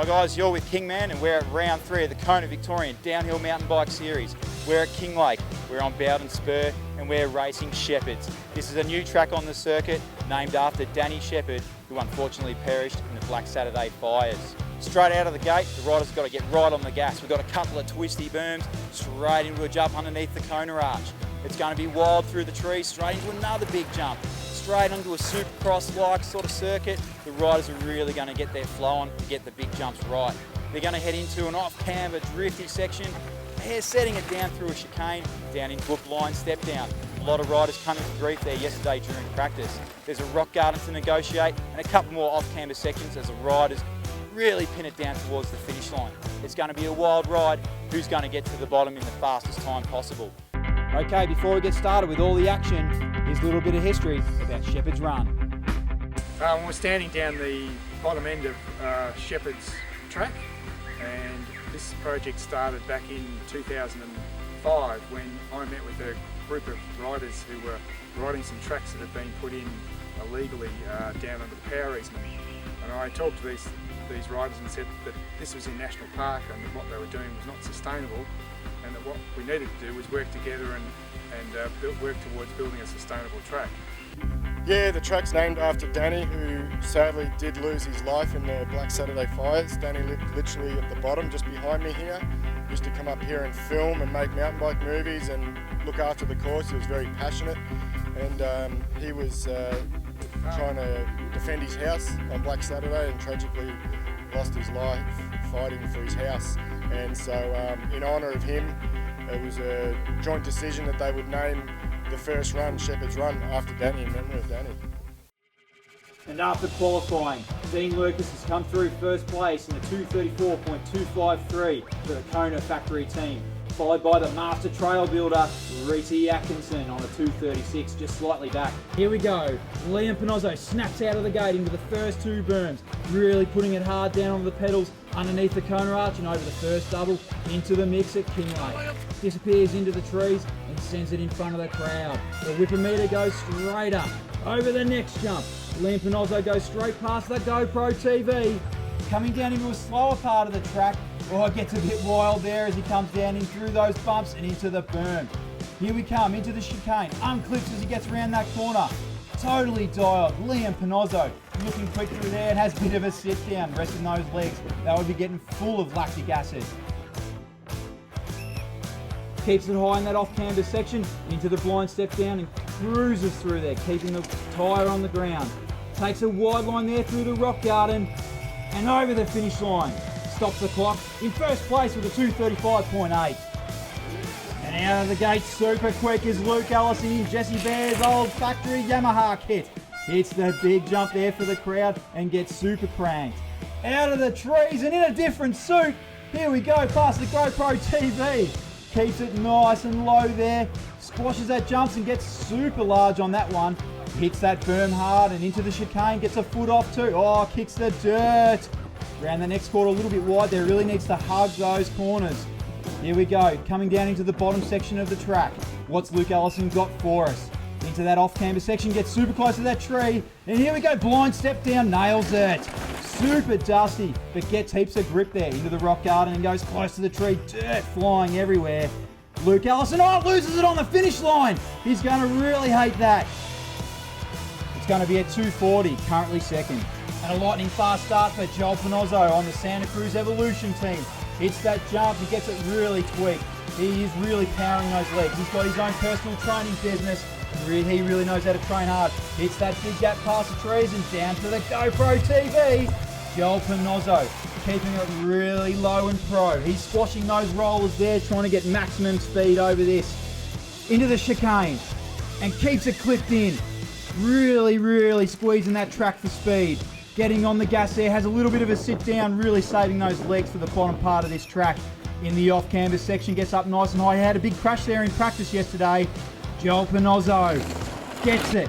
Hi guys, you're with Kingman and we're at round 3 of the Kona Victorian Downhill Mountain Bike Series. We're at Kinglake, we're on Bowden Spur and we're racing Shepards. This is a new track on the circuit named after Danny Shepherd, who unfortunately perished in the Black Saturday fires. Straight out of the gate, the rider's got to get right on the gas. We've got a couple of twisty berms, straight into a jump underneath the Kona arch. It's going to be wild through the trees, straight into another big jump. Straight onto a supercross-like sort of circuit. The riders are really going to get their flow on to get the big jumps right. They're going to head into an off-camber drifty section. They're setting it down through a chicane, down into a blind step down. A lot of riders coming to grief there yesterday during practice. There's a rock garden to negotiate and a couple more off-camber sections as the riders really pin it down towards the finish line. It's going to be a wild ride. Who's going to get to the bottom in the fastest time possible? Okay, before we get started with all the action, here's a little bit of history about Shepards Run. We're standing down the bottom end of Shepards track, and this project started back in 2005 when I met with a group of riders who were riding some tracks that had been put in illegally down under the power easement. And I talked to these riders and said that this was in National Park and that what they were doing was not sustainable, and that what we needed to do was work together and work towards building a sustainable track. Yeah, the track's named after Danny, who sadly did lose his life in the Black Saturday fires. Danny lived literally at the bottom, just behind me here. Used to come up here and film and make mountain bike movies and look after the course. He was very passionate, and he was trying to defend his house on Black Saturday and tragically lost his life fighting for his house. And so in honour of him, it was a joint decision that they would name the first run Shepards Run after Danny, in memory of Danny. And after qualifying, Dean Lucas has come through first place in the 234.253 for the Kona factory team, followed by the master trail builder Rhys Atkinson on a 236, just slightly back. Here we go, Liam Panozzo snaps out of the gate into the first two berms, really putting it hard down on the pedals underneath the Kona arch and over the first double into the mix at Kinglake. Disappears into the trees and sends it in front of the crowd. The whippometer goes straight up. Over the next jump, Liam Panozzo goes straight past the GoPro TV. Coming down into a slower part of the track, it gets a bit wild there as he comes down in through those bumps and into the berm. Here we come, into the chicane, unclips as he gets around that corner. Totally dialed, Liam Panozzo looking quick through there and has a bit of a sit down, resting those legs. That would be getting full of lactic acid. Keeps it high in that off-camber section, into the blind step down and cruises through there, keeping the tyre on the ground. Takes a wide line there through the rock garden and over the finish line. Stops the clock in first place with a 235.8. And out of the gate super quick is Luke Ellison in Jesse Bear's old factory Yamaha kit. Hits the big jump there for the crowd and gets super cranked. Out of the trees and in a different suit, here we go past the GoPro TV. Keeps it nice and low there, squashes that jumps and gets super large on that one. Hits that berm hard and into the chicane, gets a foot off too. Oh, kicks the dirt. Around the next quarter a little bit wide there, really needs to hug those corners. Here we go, coming down into the bottom section of the track. What's Luke Ellison got for us? Into that off-camber section, gets super close to that tree. And here we go, blind step down, nails it. Super dusty, but gets heaps of grip there into the rock garden and goes close to the tree, dirt flying everywhere. Luke Ellison, loses it on the finish line. He's going to really hate that. It's going to be at 240, currently second. And a lightning fast start for Joel Panozzo on the Santa Cruz Evolution team. Hits that jump, he gets it really tweaked. He is really powering those legs. He's got his own personal training business. He really knows how to train hard. Hits that big gap past the trees and down to the GoPro TV. Joel Panozzo keeping it really low and pro. He's squashing those rollers there, trying to get maximum speed over this. Into the chicane and keeps it clipped in. Really squeezing that track for speed. Getting on the gas there, has a little bit of a sit down, really saving those legs for the bottom part of this track. In the off-canvas section, gets up nice and high. He had a big crash there in practice yesterday. Joel Panozzo gets it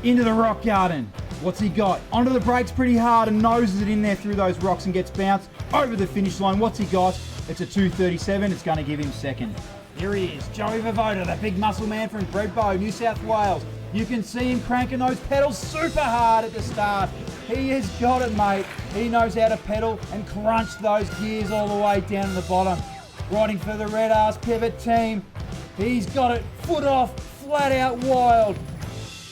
into the rock garden. What's he got? Onto the brakes pretty hard and noses it in there through those rocks and gets bounced over the finish line. What's he got? It's a 237. It's going to give him second. Here he is, Vejvoda, the big muscle man from Vejvoda, New South Wales. You can see him cranking those pedals super hard at the start. He has got it, mate. He knows how to pedal and crunch those gears all the way down to the bottom. Riding for the Red Arse Pivot team. He's got it foot off, flat out wild.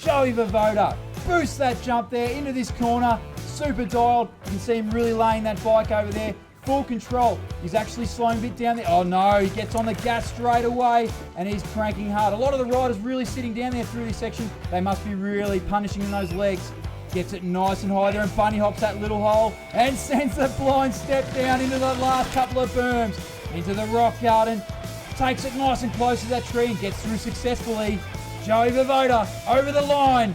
Joey Vejvoda boosts that jump there into this corner. Super dialed. You can see him really laying that bike over there. Full control. He's actually slowing a bit down there. Oh no, he gets on the gas straight away and he's cranking hard. A lot of the riders really sitting down there through this section. They must be really punishing in those legs. Gets it nice and high there and bunny hops that little hole and sends the blind step down into the last couple of berms. Into the rock garden. Takes it nice and close to that tree and gets through successfully. Joey Vejvoda over the line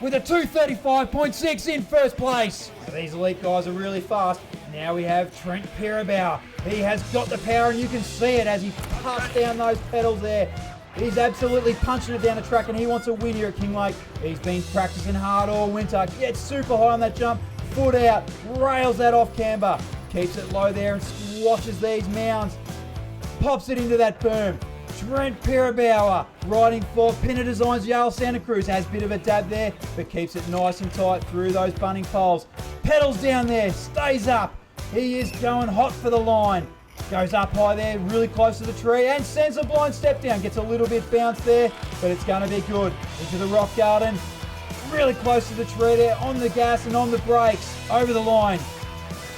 with a 2:35.6 in first place. Now, these elite guys are really fast. Now we have Trent Piribauer. He has got the power and you can see it as he puffs down those pedals there. He's absolutely punching it down the track and he wants a win here at Kinglake. He's been practicing hard all winter. Gets super high on that jump, foot out, rails that off camber. Keeps it low there and squashes these mounds. Pops it into that berm. Trent Piribauer riding for Pinner Designs Yale Santa Cruz. Has a bit of a dab there, but keeps it nice and tight through those bunning poles. Pedals down there, stays up. He is going hot for the line. Goes up high there, really close to the tree, and sends a blind step down. Gets a little bit bounced there, but it's going to be good. Into the rock garden. Really close to the tree there, on the gas and on the brakes. Over the line.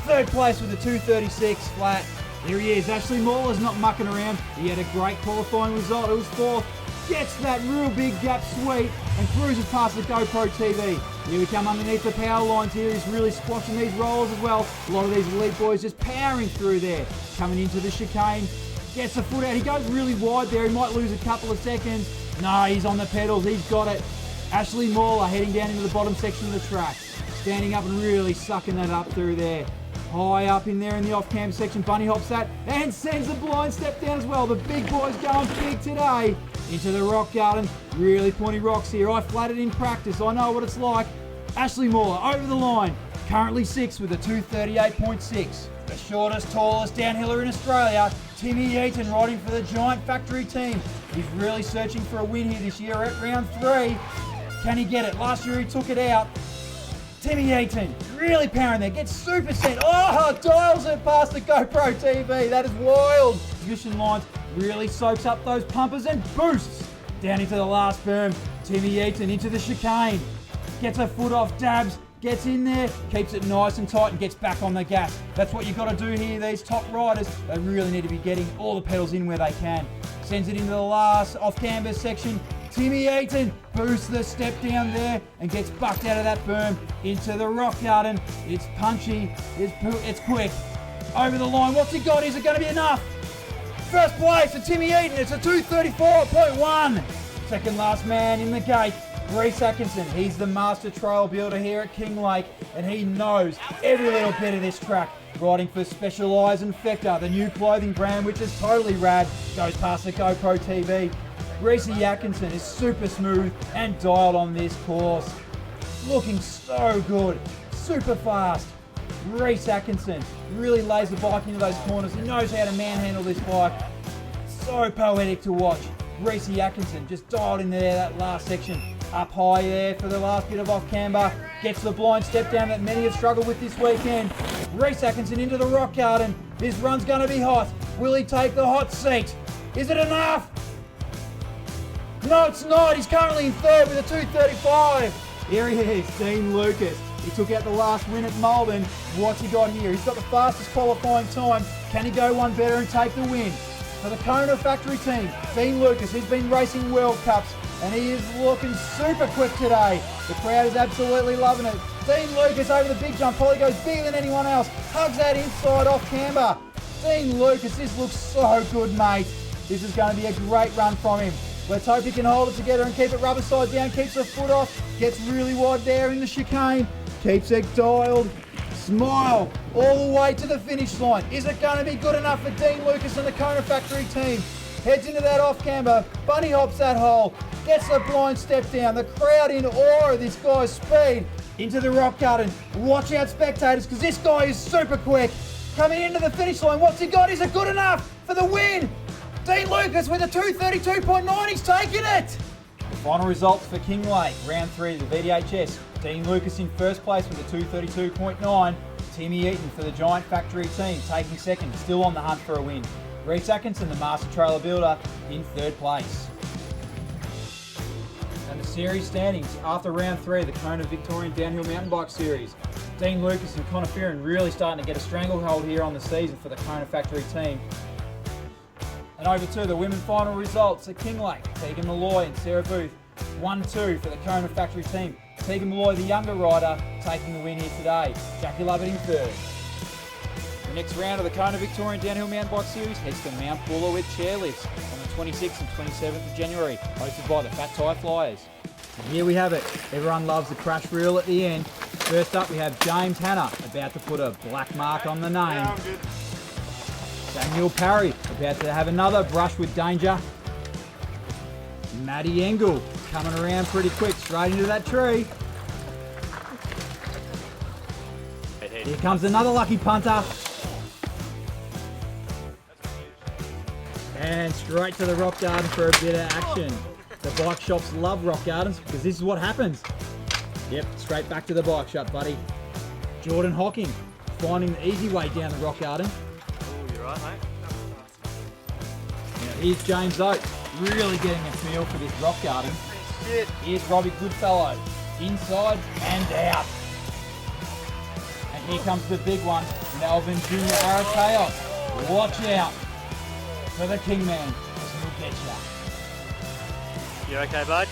Third place with a 2:36 flat. Here he is. Ashley Mauler's not mucking around. He had a great qualifying result. It was fourth. Gets that real big gap sweep and cruises past the GoPro TV. Here we come underneath the power lines here. He's really squashing these rolls as well. A lot of these elite boys just powering through there. Coming into the chicane. Gets the foot out. He goes really wide there. He might lose a couple of seconds. No, he's on the pedals. He's got it. Ashley Mauler heading down into the bottom section of the track. Standing up and really sucking that up through there. High up in there in the off-cam section, bunny hops that and sends the blind step down as well. The big boys going big today. Into the rock garden, really pointy rocks here. I flatted in practice, I know what it's like. Ashley Mauler over the line, currently 6th with a 2:38.6. The shortest, tallest downhiller in Australia, Timmy Eaton riding for the Giant Factory team. He's really searching for a win here this year at round 3. Can he get it? Last year he took it out. Timmy Eaton, really powering there, gets super sent. Oh, dials it past the GoPro TV. That is wild. Mission lines really soaks up those pumpers and boosts down into the last berm. Timmy Eaton into the chicane. Gets a foot off, dabs, gets in there, keeps it nice and tight and gets back on the gas. That's what you've got to do here, these top riders. They really need to be getting all the pedals in where they can. Sends it into the last off-canvas section. Timmy Eaton boosts the step down there and gets bucked out of that berm into the rock garden. It's punchy, it's quick. Over the line, what's he got? Is it going to be enough? First place for Timmy Eaton, it's a 2:34.1. Second last man in the gate, Rhys Atkinson. He's the master trail builder here at Kinglake and he knows every little bit of this track. Riding for Specialized Infector, the new clothing brand which is totally rad. Goes past the GoPro TV. Rhys Atkinson is super smooth and dialed on this course. Looking so good, super fast. Rhys Atkinson really lays the bike into those corners. He knows how to manhandle this bike. So poetic to watch. Rhys Atkinson just dialed in there that last section. Up high there for the last bit of off camber. Gets the blind step down that many have struggled with this weekend. Rhys Atkinson into the rock garden. This run's going to be hot. Will he take the hot seat? Is it enough? No, it's not. He's currently in third with a 2:35. Here he is, Dean Lucas. He took out the last win at Melbourne. What's he got here? He's got the fastest qualifying time. Can he go one better and take the win? For the Kona Factory team, Dean Lucas, he's been racing World Cups and he is looking super quick today. The crowd is absolutely loving it. Dean Lucas over the big jump, probably goes bigger than anyone else. Hugs that inside off camber. Dean Lucas, this looks so good, mate. This is going to be a great run from him. Let's hope he can hold it together and keep it rubber side down, keeps the foot off, gets really wide there in the chicane, keeps it dialed, smile all the way to the finish line. Is it going to be good enough for Dean Lucas and the Kona Factory team? Heads into that off camber, bunny hops that hole, gets the blind step down, the crowd in awe of this guy's speed. Into the rock garden, watch out spectators because this guy is super quick. Coming into the finish line, what's he got? Is it good enough for the win? Dean Lucas with a 2:32.9, he's taking it! Final results for Kinglake, round 3 of the VDHS. Dean Lucas in first place with a 2:32.9. Timmy Eaton for the Giant Factory team taking second, still on the hunt for a win. Rhys Atkinson, the Master Trailer Builder, in third place. And the series standings after round 3 of the Kona Victorian Downhill Mountain Bike Series. Dean Lucas and Connor Fearon really starting to get a stranglehold here on the season for the Kona Factory team. And over to the women final results at Kinglake. Tegan Malloy and Sarah Booth 1-2 for the Kona Factory team. Tegan Malloy, the younger rider, taking the win here today. Jackie Lovett in third. The next round of the Kona Victorian Downhill Mountain Bike Series heads to Mount Buller with chairlifts on the 26th and 27th of January, hosted by the Fat Tyre Flyers. And here we have it. Everyone loves the crash reel at the end. First up, we have James Hanna about to put a black mark on the name. Yeah, I'm good. Samuel Parry about to have another brush with danger. Matty Engel coming around pretty quick, straight into that tree. Here comes another lucky punter. And straight to the rock garden for a bit of action. The bike shops love rock gardens because this is what happens. Yep, straight back to the bike shop, buddy. Jordan Hocking finding the easy way down the rock garden. Oh, you're right, mate. Now here's James Oates, really getting a feel for this rock garden. Here's Robbie Goodfellow, inside and out. And here comes the big one, Melvin Junior Arakeos. Watch out for the Kingman, as he'll get you. You okay, bud?